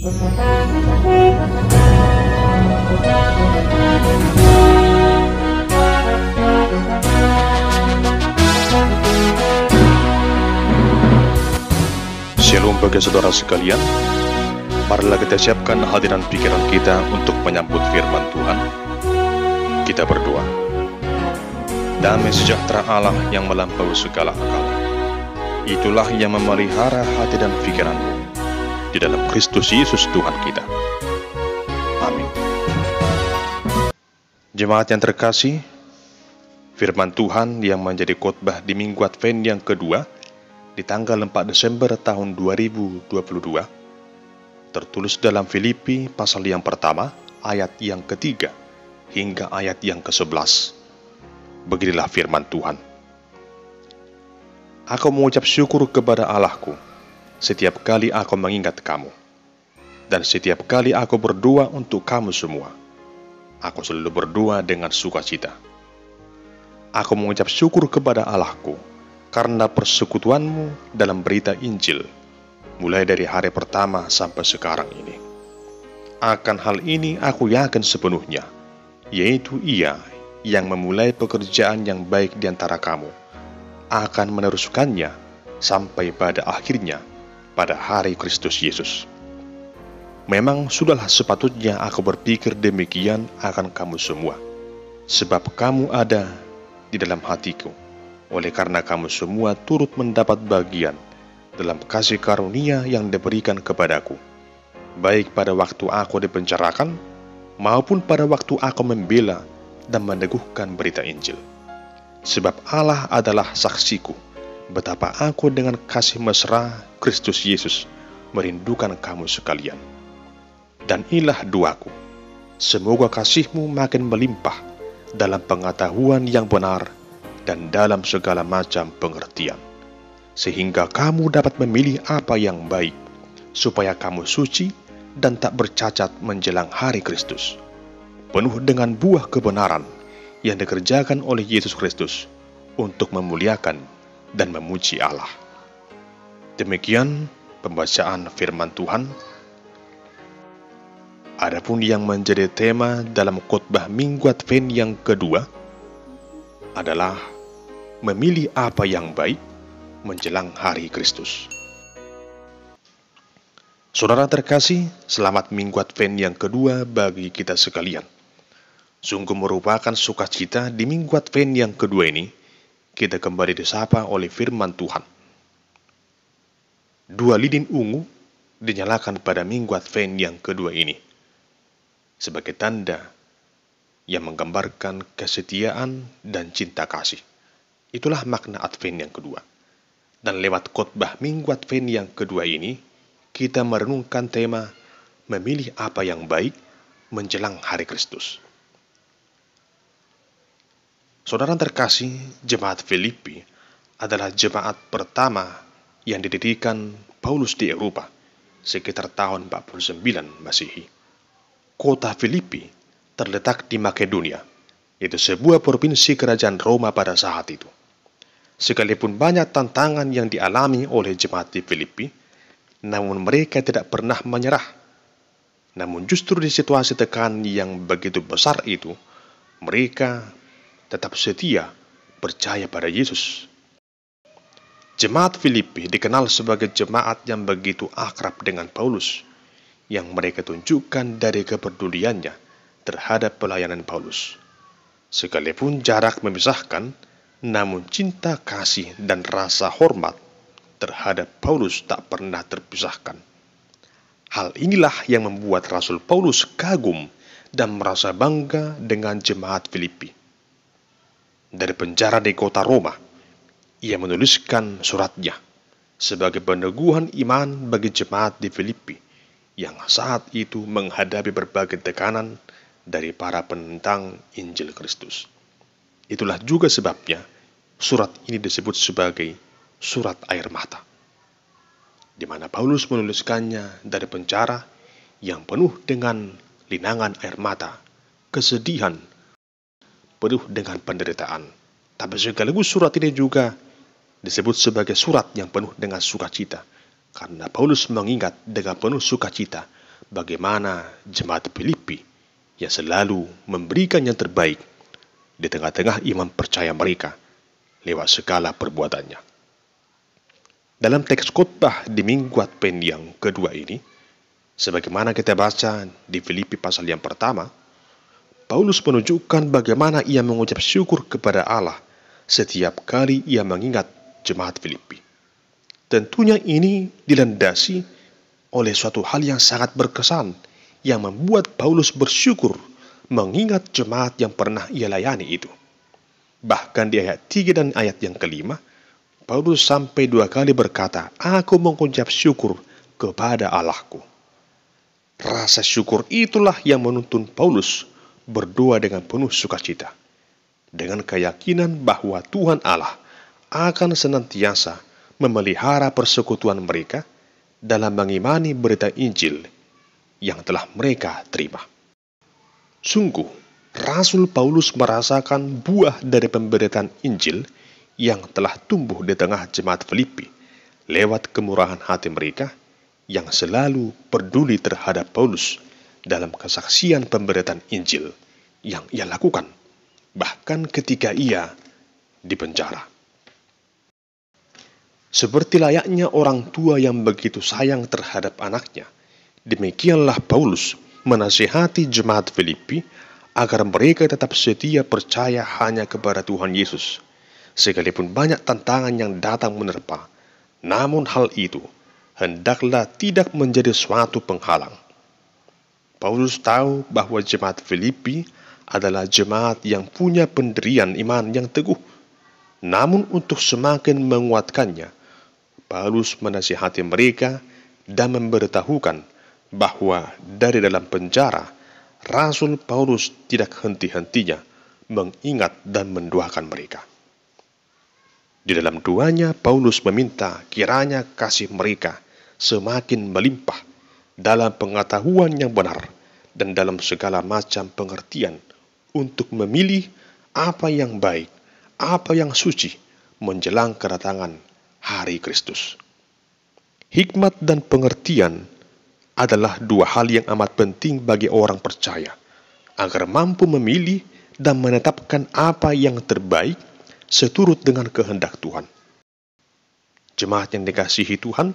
Shalom bagi saudara sekalian. Marilah kita siapkan hati dan pikiran kita untuk menyambut firman Tuhan. Kita berdoa. Damai sejahtera Allah yang melampaui segala akal, itulah yang memelihara hati dan pikiranmu di dalam Kristus Yesus Tuhan kita. Amin. Jemaat yang terkasih, firman Tuhan yang menjadi khotbah di Minggu Advent yang kedua di tanggal 4 Desember tahun 2022 tertulis dalam Filipi pasal yang pertama, ayat yang ketiga hingga ayat yang ke-11. Beginilah firman Tuhan. Aku mengucap syukur kepada Allahku setiap kali aku mengingat kamu, dan setiap kali aku berdoa untuk kamu semua. Aku selalu berdoa dengan sukacita. Aku mengucap syukur kepada Allahku karena persekutuanmu dalam berita Injil, mulai dari hari pertama sampai sekarang ini. Akan hal ini aku yakin sepenuhnya, yaitu Ia yang memulai pekerjaan yang baik di antara kamu akan meneruskannya sampai pada akhirnya pada hari Kristus Yesus. Memang sudahlah sepatutnya aku berpikir demikian akan kamu semua, sebab kamu ada di dalam hatiku, oleh karena kamu semua turut mendapat bagian dalam kasih karunia yang diberikan kepadaku, baik pada waktu aku dipenjarakan, maupun pada waktu aku membela dan meneguhkan berita Injil. Sebab Allah adalah saksiku, betapa aku dengan kasih mesra Kristus Yesus merindukan kamu sekalian. Dan inilah doaku, semoga kasihmu makin melimpah dalam pengetahuan yang benar dan dalam segala macam pengertian, sehingga kamu dapat memilih apa yang baik, supaya kamu suci dan tak bercacat menjelang hari Kristus, penuh dengan buah kebenaran yang dikerjakan oleh Yesus Kristus untuk memuliakan dan memuji Allah. Demikian pembacaan firman Tuhan. Adapun yang menjadi tema dalam khotbah Minggu Advent yang kedua adalah memilih apa yang baik menjelang hari Kristus. Saudara terkasih, selamat Minggu Advent yang kedua bagi kita sekalian. Sungguh merupakan sukacita di Minggu Advent yang kedua ini, kita kembali disapa oleh firman Tuhan. 2 lilin ungu dinyalakan pada Minggu Advent yang kedua ini, sebagai tanda yang menggambarkan kesetiaan dan cinta kasih. Itulah makna Advent yang kedua. Dan lewat khotbah Minggu Advent yang kedua ini, kita merenungkan tema memilih apa yang baik menjelang hari Kristus. Saudara terkasih, jemaat Filipi adalah jemaat pertama yang didirikan Paulus di Eropa sekitar tahun 49 Masehi. Kota Filipi terletak di Makedonia, yaitu sebuah provinsi kerajaan Roma pada saat itu. Sekalipun banyak tantangan yang dialami oleh jemaat di Filipi, namun mereka tidak pernah menyerah. Namun justru di situasi tekanan yang begitu besar itu, mereka tetap setia percaya pada Yesus. Jemaat Filipi dikenal sebagai jemaat yang begitu akrab dengan Paulus, yang mereka tunjukkan dari kepeduliannya terhadap pelayanan Paulus. Sekalipun jarak memisahkan, namun cinta kasih dan rasa hormat terhadap Paulus tak pernah terpisahkan. Hal inilah yang membuat Rasul Paulus kagum dan merasa bangga dengan jemaat Filipi. Dari penjara di kota Roma, ia menuliskan suratnya sebagai peneguhan iman bagi jemaat di Filipi yang saat itu menghadapi berbagai tekanan dari para penentang Injil Kristus. Itulah juga sebabnya surat ini disebut sebagai surat air mata, di mana Paulus menuliskannya dari penjara yang penuh dengan linangan air mata, kesedihan, penuh dengan penderitaan. Tapi sekaligus surat ini juga disebut sebagai surat yang penuh dengan sukacita, karena Paulus mengingat dengan penuh sukacita bagaimana jemaat Filipi yang selalu memberikan yang terbaik di tengah-tengah iman percaya mereka lewat segala perbuatannya. Dalam teks khotbah di Minggu Advent yang kedua ini, sebagaimana kita baca di Filipi pasal yang pertama, Paulus menunjukkan bagaimana ia mengucap syukur kepada Allah setiap kali ia mengingat jemaat Filipi. Tentunya ini dilandasi oleh suatu hal yang sangat berkesan yang membuat Paulus bersyukur mengingat jemaat yang pernah ia layani itu. Bahkan di ayat 3 dan ayat yang kelima, Paulus sampai 2 kali berkata, "Aku mengucap syukur kepada Allahku." Rasa syukur itulah yang menuntun Paulus berdoa dengan penuh sukacita, dengan keyakinan bahwa Tuhan Allah akan senantiasa memelihara persekutuan mereka dalam mengimani berita Injil yang telah mereka terima. Sungguh, Rasul Paulus merasakan buah dari pemberitaan Injil yang telah tumbuh di tengah jemaat Filipi lewat kemurahan hati mereka yang selalu peduli terhadap Paulus dalam kesaksian pemberitaan Injil yang ia lakukan, bahkan ketika ia di penjara. Seperti layaknya orang tua yang begitu sayang terhadap anaknya, demikianlah Paulus menasihati jemaat Filipi agar mereka tetap setia percaya hanya kepada Tuhan Yesus. Sekalipun banyak tantangan yang datang menerpa, namun hal itu hendaklah tidak menjadi suatu penghalang. Paulus tahu bahwa jemaat Filipi adalah jemaat yang punya pendirian iman yang teguh. Namun untuk semakin menguatkannya, Paulus menasihati mereka dan memberitahukan bahwa dari dalam penjara, Rasul Paulus tidak henti-hentinya mengingat dan mendoakan mereka. Di dalam doanya, Paulus meminta kiranya kasih mereka semakin melimpah dalam pengetahuan yang benar dan dalam segala macam pengertian untuk memilih apa yang baik, apa yang suci menjelang kedatangan hari Kristus. Hikmat dan pengertian adalah dua hal yang amat penting bagi orang percaya agar mampu memilih dan menetapkan apa yang terbaik seturut dengan kehendak Tuhan. Jemaat yang dikasihi Tuhan,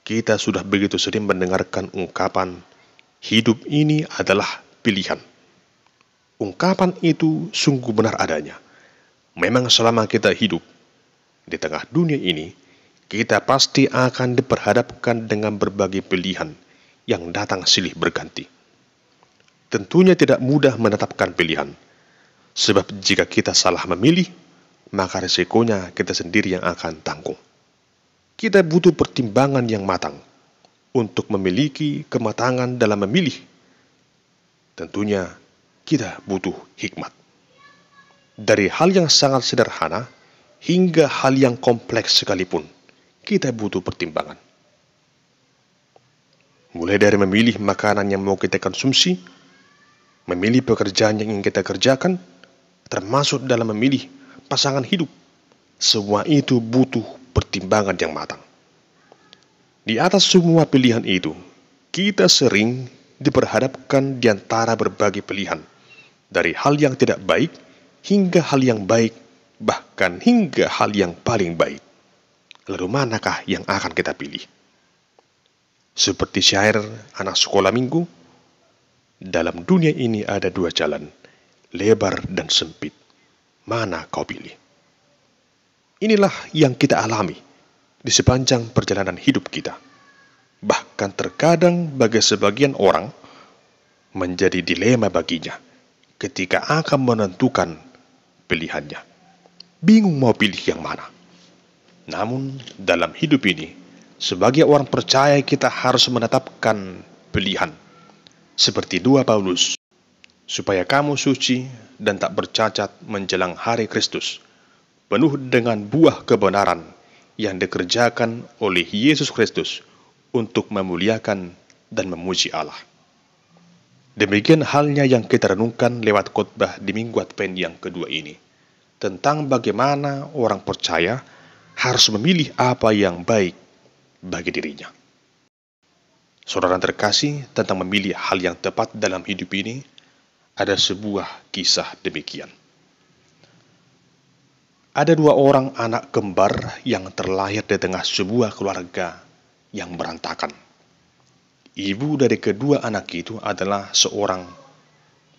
kita sudah begitu sering mendengarkan ungkapan hidup ini adalah pilihan. Ungkapan itu sungguh benar adanya. Memang selama kita hidup di tengah dunia ini, kita pasti akan diperhadapkan dengan berbagai pilihan yang datang silih berganti. Tentunya tidak mudah menetapkan pilihan, sebab jika kita salah memilih, maka resikonya kita sendiri yang akan tanggung. Kita butuh pertimbangan yang matang untuk memiliki kematangan dalam memilih. Tentunya kita butuh hikmat. Dari hal yang sangat sederhana hingga hal yang kompleks sekalipun, kita butuh pertimbangan. Mulai dari memilih makanan yang mau kita konsumsi, memilih pekerjaan yang ingin kita kerjakan, termasuk dalam memilih pasangan hidup. Semua itu butuh pertimbangan yang matang. Di atas semua pilihan itu, kita sering diperhadapkan di antara berbagai pilihan, dari hal yang tidak baik hingga hal yang baik, bahkan hingga hal yang paling baik. Lalu manakah yang akan kita pilih? Seperti syair anak sekolah minggu, dalam dunia ini ada dua jalan, lebar dan sempit. Mana kau pilih? Inilah yang kita alami di sepanjang perjalanan hidup kita. Bahkan terkadang bagi sebagian orang menjadi dilema baginya ketika akan menentukan pilihannya. Bingung mau pilih yang mana. Namun dalam hidup ini, sebagai orang percaya kita harus menetapkan pilihan. Seperti doa Paulus, supaya kamu suci dan tak bercacat menjelang hari Kristus, penuh dengan buah kebenaran yang dikerjakan oleh Yesus Kristus untuk memuliakan dan memuji Allah. Demikian halnya yang kita renungkan lewat khotbah di Minggu Advent yang kedua ini, tentang bagaimana orang percaya harus memilih apa yang baik bagi dirinya. Saudara terkasih, tentang memilih hal yang tepat dalam hidup ini, ada sebuah kisah demikian. Ada dua orang anak kembar yang terlahir di tengah sebuah keluarga yang berantakan. Ibu dari kedua anak itu adalah seorang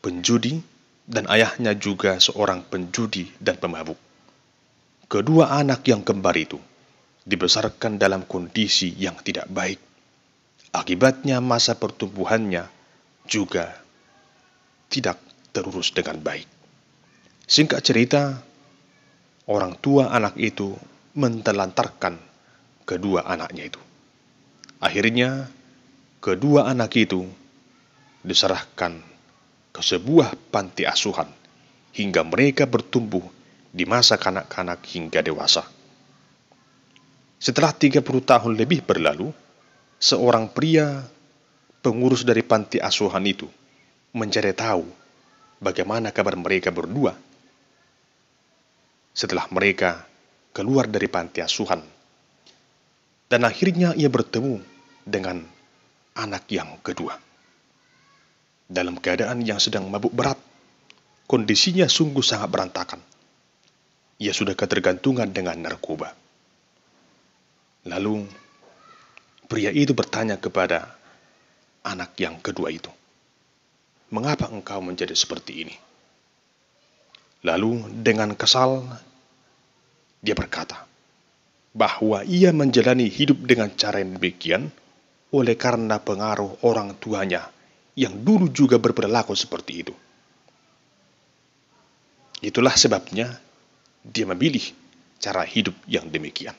penjudi dan ayahnya juga seorang penjudi dan pemabuk. Kedua anak yang kembar itu dibesarkan dalam kondisi yang tidak baik. Akibatnya masa pertumbuhannya juga tidak terurus dengan baik. Singkat cerita, orang tua anak itu mentelantarkan kedua anaknya itu. Akhirnya, kedua anak itu diserahkan ke sebuah panti asuhan hingga mereka bertumbuh di masa kanak-kanak hingga dewasa. Setelah 30 tahun lebih berlalu, seorang pria pengurus dari panti asuhan itu mencari tahu bagaimana kabar mereka berdua setelah mereka keluar dari panti asuhan. Dan akhirnya ia bertemu dengan anak yang kedua. Dalam keadaan yang sedang mabuk berat, kondisinya sungguh sangat berantakan. Ia sudah ketergantungan dengan narkoba. Lalu, pria itu bertanya kepada anak yang kedua itu, "Mengapa engkau menjadi seperti ini?" Lalu dengan kesal, dia berkata bahwa ia menjalani hidup dengan cara yang demikian oleh karena pengaruh orang tuanya yang dulu juga berperilaku seperti itu. Itulah sebabnya dia memilih cara hidup yang demikian.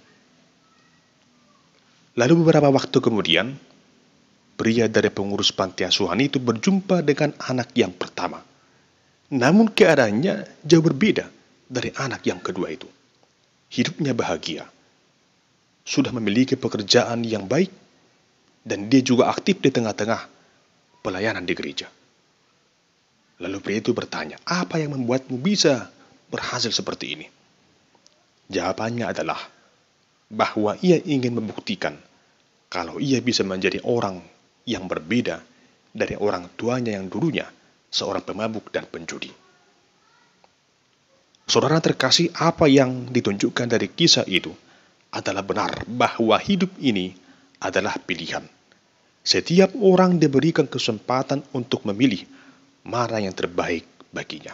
Lalu beberapa waktu kemudian, pria dari pengurus panti asuhan itu berjumpa dengan anak yang pertama. Namun keadaannya jauh berbeda dari anak yang kedua itu. Hidupnya bahagia, sudah memiliki pekerjaan yang baik, dan dia juga aktif di tengah-tengah pelayanan di gereja. Lalu pria itu bertanya, "Apa yang membuatmu bisa berhasil seperti ini?" Jawabannya adalah bahwa ia ingin membuktikan kalau ia bisa menjadi orang yang berbeda dari orang tuanya yang dulunya seorang pemabuk dan penjudi. Saudara terkasih, apa yang ditunjukkan dari kisah itu adalah benar bahwa hidup ini adalah pilihan. Setiap orang diberikan kesempatan untuk memilih mana yang terbaik baginya.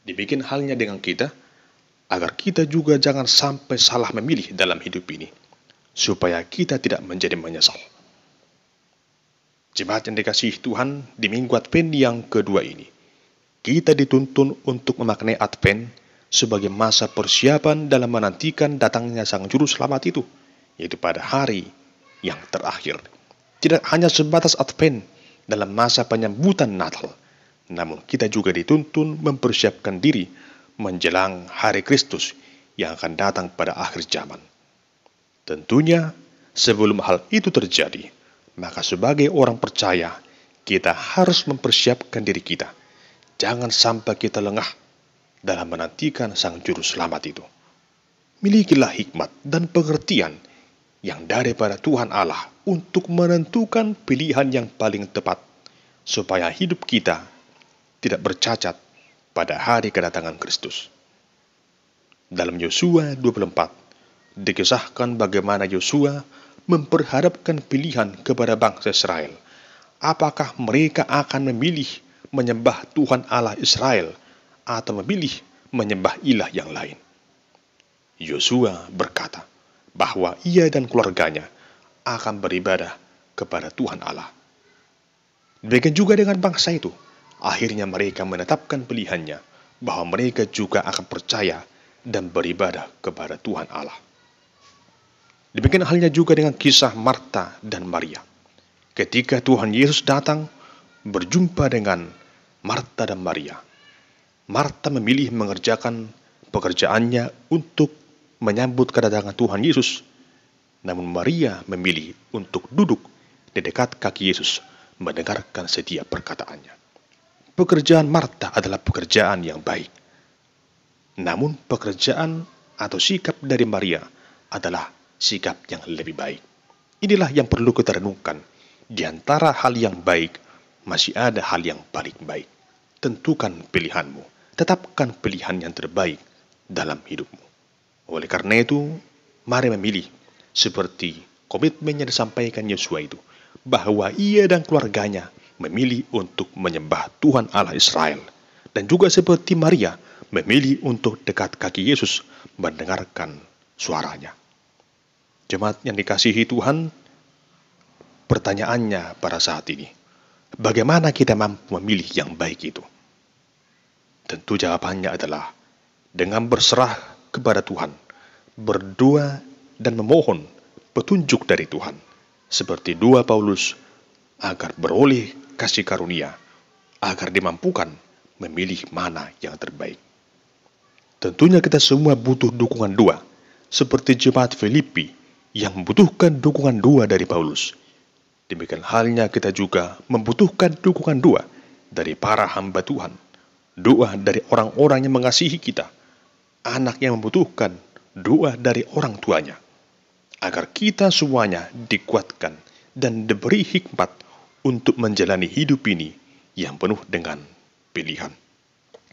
Dibikin halnya dengan kita, agar kita juga jangan sampai salah memilih dalam hidup ini, supaya kita tidak menjadi menyesal. Jemaat yang dikasihi Tuhan, di minggu Advent yang kedua ini, kita dituntun untuk memaknai Advent sebagai masa persiapan dalam menantikan datangnya Sang Juru Selamat itu, yaitu pada hari yang terakhir. Tidak hanya sebatas Advent dalam masa penyambutan Natal, namun kita juga dituntun mempersiapkan diri menjelang hari Kristus yang akan datang pada akhir zaman. Tentunya, sebelum hal itu terjadi, maka sebagai orang percaya, kita harus mempersiapkan diri kita. Jangan sampai kita lengah dalam menantikan Sang Juru Selamat itu. Milikilah hikmat dan pengertian yang daripada Tuhan Allah untuk menentukan pilihan yang paling tepat, supaya hidup kita tidak bercacat pada hari kedatangan Kristus. Dalam Yosua 24, dikisahkan bagaimana Yosua memperhadapkan pilihan kepada bangsa Israel. Apakah mereka akan memilih menyembah Tuhan Allah Israel atau memilih menyembah ilah yang lain? Yosua berkata bahwa ia dan keluarganya akan beribadah kepada Tuhan Allah. Demikian juga dengan bangsa itu. Akhirnya mereka menetapkan pilihannya bahwa mereka juga akan percaya dan beribadah kepada Tuhan Allah. Demikian halnya juga dengan kisah Marta dan Maria. Ketika Tuhan Yesus datang berjumpa dengan Marta dan Maria, Marta memilih mengerjakan pekerjaannya untuk menyambut kedatangan Tuhan Yesus. Namun Maria memilih untuk duduk di dekat kaki Yesus mendengarkan setiap perkataannya. Pekerjaan Marta adalah pekerjaan yang baik. Namun pekerjaan atau sikap dari Maria adalah sikap yang lebih baik. Inilah yang perlu kita renungkan Di antara hal yang baik, masih ada hal yang paling baik. Tentukan pilihanmu, tetapkan pilihan yang terbaik dalam hidupmu. Oleh karena itu, mari memilih seperti komitmen yang disampaikan Yosua itu, bahwa ia dan keluarganya memilih untuk menyembah Tuhan Allah Israel. Dan juga seperti Maria, memilih untuk dekat kaki Yesus mendengarkan suaranya. Jemaat yang dikasihi Tuhan, pertanyaannya pada saat ini, bagaimana kita mampu memilih yang baik itu? Tentu jawabannya adalah dengan berserah kepada Tuhan, berdoa dan memohon petunjuk dari Tuhan, seperti doa Paulus agar beroleh kasih karunia, agar dimampukan memilih mana yang terbaik. Tentunya kita semua butuh dukungan doa, seperti jemaat Filipi yang membutuhkan dukungan doa dari Paulus. Demikian halnya kita juga membutuhkan dukungan doa dari para hamba Tuhan, doa dari orang-orang yang mengasihi kita, anak yang membutuhkan doa dari orang tuanya, agar kita semuanya dikuatkan dan diberi hikmat untuk menjalani hidup ini yang penuh dengan pilihan.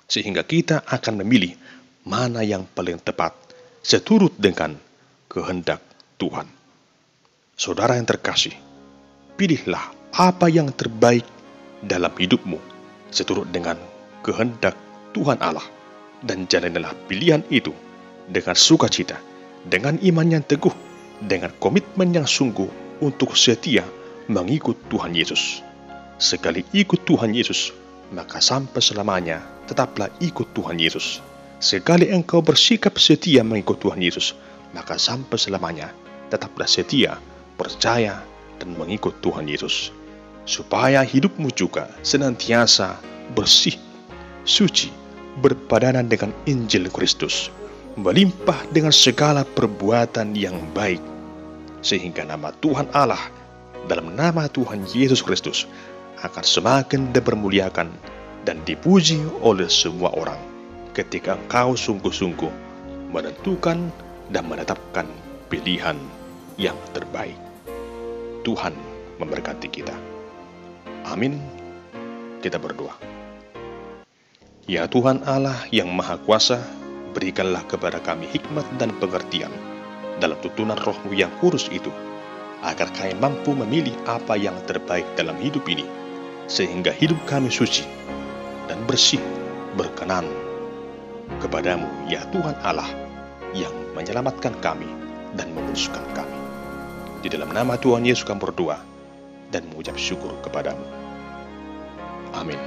Sehingga kita akan memilih mana yang paling tepat seturut dengan kehendak Tuhan. Saudara yang terkasih, pilihlah apa yang terbaik dalam hidupmu seturut dengan kehendak Tuhan Allah, dan jalanilah pilihan itu dengan sukacita, dengan iman yang teguh, dengan komitmen yang sungguh untuk setia mengikut Tuhan Yesus. Sekali ikut Tuhan Yesus, maka sampai selamanya tetaplah ikut Tuhan Yesus. Sekali engkau bersikap setia mengikut Tuhan Yesus, maka sampai selamanya tetaplah setia, percaya, dan mengikut Tuhan Yesus. Supaya hidupmu juga senantiasa bersih, suci, berpadanan dengan Injil Kristus, melimpah dengan segala perbuatan yang baik, sehingga nama Tuhan Allah dalam nama Tuhan Yesus Kristus akan semakin dipermuliakan dan dipuji oleh semua orang ketika engkau sungguh-sungguh menentukan dan menetapkan pilihan yang terbaik. Tuhan memberkati kita. Amin. Kita berdoa. Ya Tuhan Allah yang Maha Kuasa, berikanlah kepada kami hikmat dan pengertian dalam tuntunan Roh-Mu yang kudus itu, agar kami mampu memilih apa yang terbaik dalam hidup ini, sehingga hidup kami suci dan bersih, berkenan kepadamu, ya Tuhan Allah, yang menyelamatkan kami dan menguduskan kami. Di dalam nama Tuhan Yesus kami berdoa dan mengucap syukur kepadamu. Amin.